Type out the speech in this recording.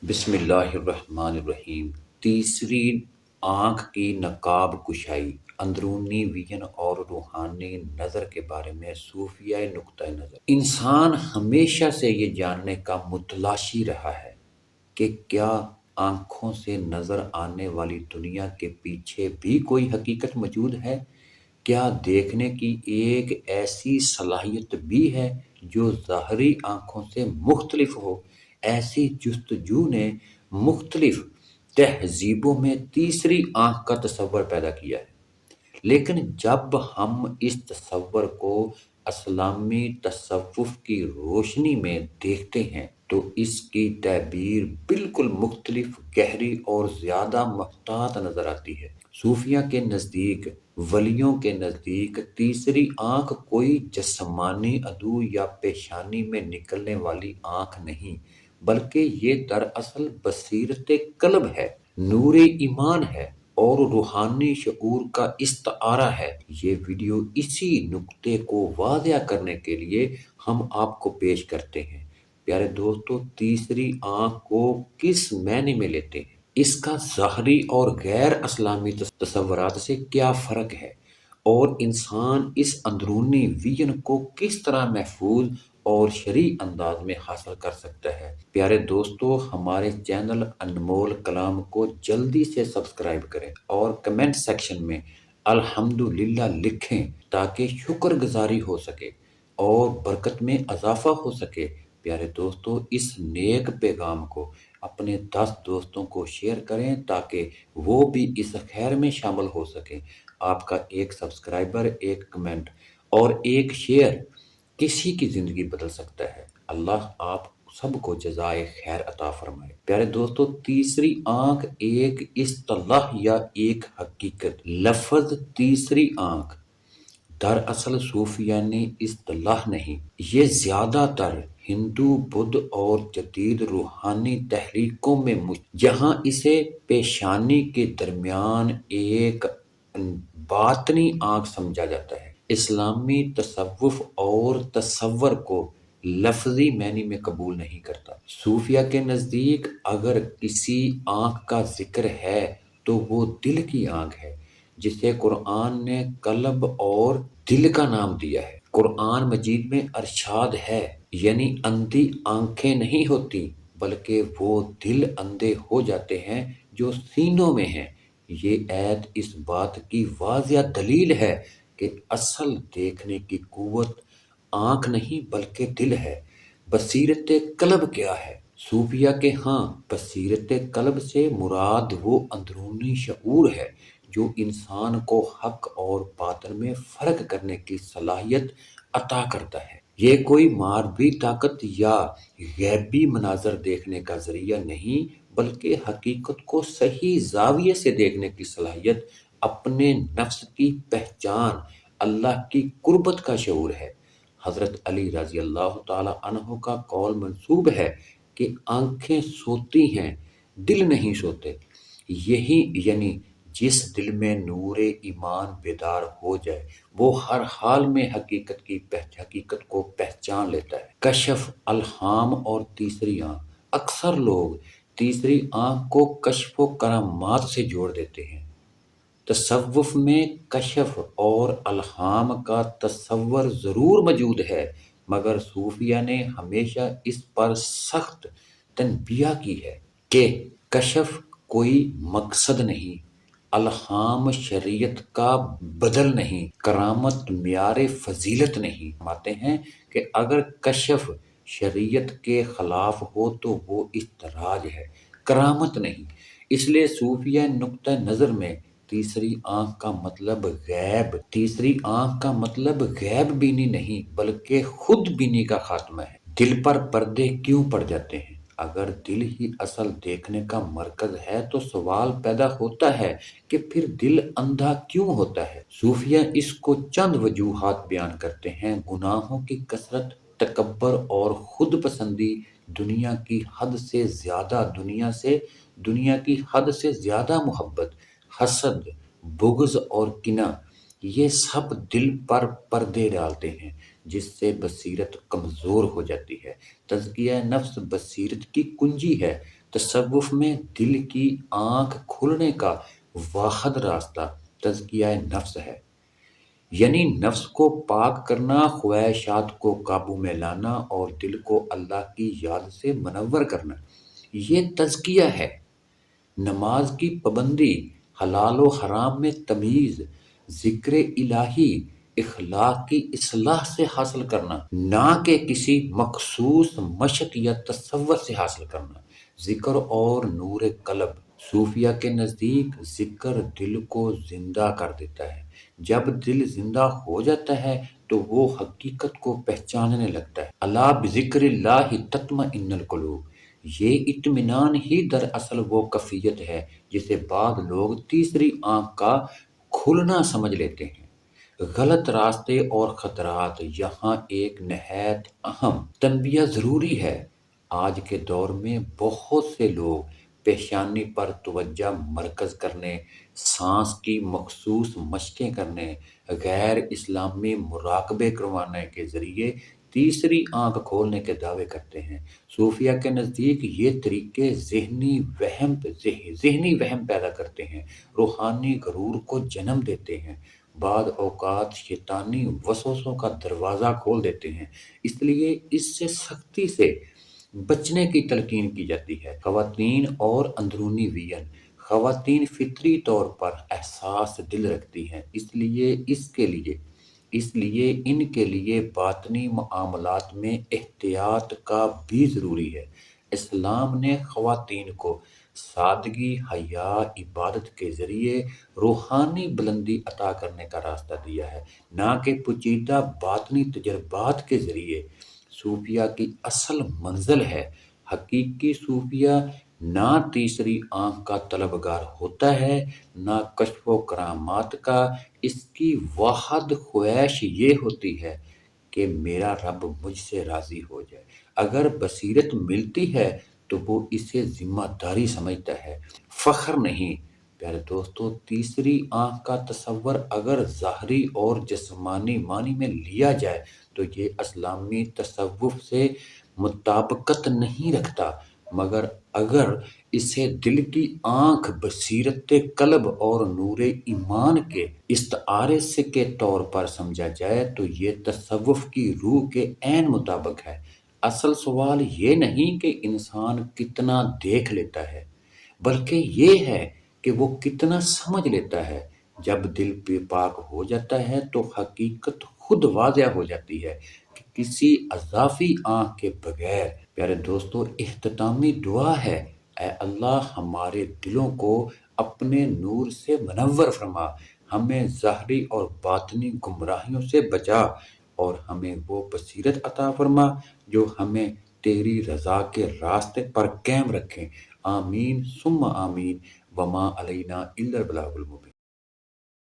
بسم اللہ الرحمن الرحیم۔ تیسری آنکھ کی نقاب کشائی، اندرونی ویژن اور روحانی نظر کے بارے میں صوفیہ نقطہ نظر۔ انسان ہمیشہ سے یہ جاننے کا متلاشی رہا ہے کہ کیا آنکھوں سے نظر آنے والی دنیا کے پیچھے بھی کوئی حقیقت موجود ہے؟ کیا دیکھنے کی ایک ایسی صلاحیت بھی ہے جو ظاہری آنکھوں سے مختلف ہو؟ ایسی جستجو نے مختلف تہذیبوں میں تیسری آنکھ کا تصور پیدا کیا ہے، لیکن جب ہم اس تصور کو اسلامی تصوف کی روشنی میں دیکھتے ہیں تو اس کی تعبیر بالکل مختلف، گہری اور زیادہ محتاط نظر آتی ہے۔ صوفیہ کے نزدیک، ولیوں کے نزدیک، تیسری آنکھ کوئی جسمانی عضو یا پیشانی میں نکلنے والی آنکھ نہیں، بلکہ یہ دراصل بصیرت قلب ہے، نور ایمان ہے اور روحانی شعور کا استعارہ ہے۔ یہ ویڈیو اسی نقطے کو واضح کرنے کے لیے ہم آپ کو پیش کرتے ہیں۔ پیارے دوستو، تیسری آنکھ کو کس معنی میں لیتے ہیں؟ اس کا ظاہری اور غیر اسلامی تصورات سے کیا فرق ہے، اور انسان اس اندرونی ویژن کو کس طرح محفوظ اور شرعی انداز میں حاصل کر سکتا ہے؟ پیارے دوستو، ہمارے چینل انمول کلام کو جلدی سے سبسکرائب کریں اور کمنٹ سیکشن میں الحمدللہ لکھیں تاکہ شکر گزاری ہو سکے اور برکت میں اضافہ ہو سکے۔ پیارے دوستو، اس نیک پیغام کو اپنے 10 دوستوں کو شیئر کریں تاکہ وہ بھی اس خیر میں شامل ہو سکیں۔ آپ کا ایک سبسکرائبر، ایک کمنٹ اور ایک شیئر کسی کی زندگی بدل سکتا ہے۔ اللہ آپ سب کو جزائے خیر عطا فرمائے۔ پیارے دوستو، تیسری آنکھ ایک اصطلاح یا ایک حقیقت؟ لفظ تیسری آنکھ دراصل صوفیانہ اصطلاح نہیں، یہ زیادہ تر ہندو، بدھ اور جدید روحانی تحریکوں میں جہاں اسے پیشانی کے درمیان ایک باطنی آنکھ سمجھا جاتا ہے۔ اسلامی تصوف اور تصور کو لفظی معنی میں قبول نہیں کرتا۔ صوفیہ کے نزدیک اگر کسی آنکھ کا ذکر ہے تو وہ دل کی آنکھ ہے، جسے قرآن نے قلب اور دل کا نام دیا ہے۔ قرآن مجید میں ارشاد ہے، یعنی اندھی آنکھیں نہیں ہوتی بلکہ وہ دل اندھے ہو جاتے ہیں جو سینوں میں ہیں۔ یہ آیت اس بات کی واضح دلیل ہے کہ اصل دیکھنے کی قوت آنکھ نہیں بلکہ دل ہے۔ بصیرت قلب کیا ہے؟ صوفیہ کے ہاں بصیرت قلب سے مراد وہ اندرونی شعور ہے جو انسان کو حق اور باطل میں فرق کرنے کی صلاحیت عطا کرتا ہے۔ یہ کوئی مادی طاقت یا غیبی مناظر دیکھنے کا ذریعہ نہیں، بلکہ حقیقت کو صحیح زاویے سے دیکھنے کی صلاحیت، اپنے نفس کی پہچان، اللہ کی قربت کا شعور ہے۔ حضرت علی رضی اللہ تعالی عنہ کا قول منسوب ہے کہ آنکھیں سوتی ہیں، دل نہیں سوتے۔ یہی یعنی جس دل میں نور ایمان بیدار ہو جائے وہ ہر حال میں حقیقت کو پہچان لیتا ہے۔ کشف، الہام اور تیسری آنکھ۔ اکثر لوگ تیسری آنکھ کو کشف و کرامات سے جوڑ دیتے ہیں۔ تصوف میں کشف اور الہام کا تصور ضرور موجود ہے، مگر صوفیہ نے ہمیشہ اس پر سخت تنبیہ کی ہے کہ کشف کوئی مقصد نہیں، الہام شریعت کا بدل نہیں، کرامت معیار فضیلت نہیں۔ فرماتے ہیں کہ اگر کشف شریعت کے خلاف ہو تو وہ اضطراج ہے، کرامت نہیں۔ اس لیے صوفیہ نقطہ نظر میں تیسری آنکھ کا مطلب غیب بینی نہیں بلکہ خود بینی کا خاتمہ ہے۔ دل پر پردے کیوں پڑ جاتے ہیں؟ اگر دل ہی اصل دیکھنے کا مرکز ہے تو سوال پیدا ہوتا ہے کہ پھر دل اندھا کیوں ہوتا ہے؟ صوفیہ اس کو چند وجوہات بیان کرتے ہیں: گناہوں کی کثرت، تکبر اور خود پسندی، دنیا کی حد سے زیادہ محبت، حسد، بغض اور کینہ، یہ سب دل پر پردے ڈالتے ہیں جس سے بصیرت کمزور ہو جاتی ہے۔ تزکیہ نفس بصیرت کی کنجی ہے۔ تصوف میں دل کی آنکھ کھلنے کا واحد راستہ تزکیہ نفس ہے، یعنی نفس کو پاک کرنا، خواہشات کو قابو میں لانا اور دل کو اللہ کی یاد سے منور کرنا، یہ تزکیہ ہے۔ نماز کی پابندی، حلال و حرام میں تمیز، ذکر الہی، اخلاق کی اصلاح سے حاصل کرنا، نہ کہ کسی مخصوص مشق یا تصور سے حاصل کرنا۔ ذکر اور نور قلب، صوفیہ کے نزدیک ذکر دل کو زندہ کر دیتا ہے۔ جب دل زندہ ہو جاتا ہے تو وہ حقیقت کو پہچاننے لگتا ہے۔ الا بذکر اللہ تطمئن القلوب، یہ اطمینان ہی دراصل وہ کیفیت ہے جسے بعض لوگ تیسری آنکھ کا کھلنا سمجھ لیتے ہیں۔ غلط راستے اور خطرات، یہاں ایک نہایت اہم تنبیہ ضروری ہے۔ آج کے دور میں بہت سے لوگ پیشانی پر توجہ مرکز کرنے، سانس کی مخصوص مشقیں کرنے، غیر اسلامی مراقبے کروانے کے ذریعے تیسری آنکھ کھولنے کے دعوے کرتے ہیں۔ صوفیہ کے نزدیک یہ طریقے ذہنی وہم پیدا کرتے ہیں، روحانی غرور کو جنم دیتے ہیں، بعض اوقات شیطانی وسوسوں کا دروازہ کھول دیتے ہیں۔ اس لیے اس سے سختی سے بچنے کی تلقین کی جاتی ہے۔ خواتین اور اندرونی وین، خواتین فطری طور پر حساس دل رکھتی ہیں، اس لیے ان کے لیے باطنی معاملات میں احتیاط کا بھی ضروری ہے۔ اسلام نے خواتین کو سادگی، حیا، عبادت کے ذریعے روحانی بلندی عطا کرنے کا راستہ دیا ہے، نہ کہ پیچیدہ باطنی تجربات کے ذریعے۔ صوفیہ کی اصل منزل ہے۔ حقیقی صوفیہ نہ تیسری آنکھ کا طلبگار ہوتا ہے، نہ کشف و کرامات کا۔ اس کی واحد خواہش یہ ہوتی ہے کہ میرا رب مجھ سے راضی ہو جائے۔ اگر بصیرت ملتی ہے تو وہ اسے ذمہ داری سمجھتا ہے، فخر نہیں۔ پیارے دوستو، تیسری آنکھ کا تصور اگر ظاہری اور جسمانی معنی میں لیا جائے تو یہ اسلامی تصوف سے مطابقت نہیں رکھتا، مگر اگر اسے دل کی آنکھ، بصیرت قلب اور نور ایمان کے استعارے کے طور پر سمجھا جائے تو یہ تصوف کی روح کے عین مطابق ہے۔ اصل سوال یہ نہیں کہ انسان کتنا دیکھ لیتا ہے، بلکہ یہ ہے کہ وہ کتنا سمجھ لیتا ہے۔ جب دل بے پاک ہو جاتا ہے تو حقیقت خود واضح ہو جاتی ہے کہ کسی اضافی آنکھ کے بغیر۔ پیارے دوستو، اختتامی دعا ہے: اے اللہ، ہمارے دلوں کو اپنے نور سے منور فرما، ہمیں ظاہری اور باطنی گمراہیوں سے بچا، اور ہمیں وہ بصیرت عطا فرما جو ہمیں تیری رضا کے راستے پر قائم رکھے۔ آمین ثم آمین، وما علینا الا البلاغ المبین۔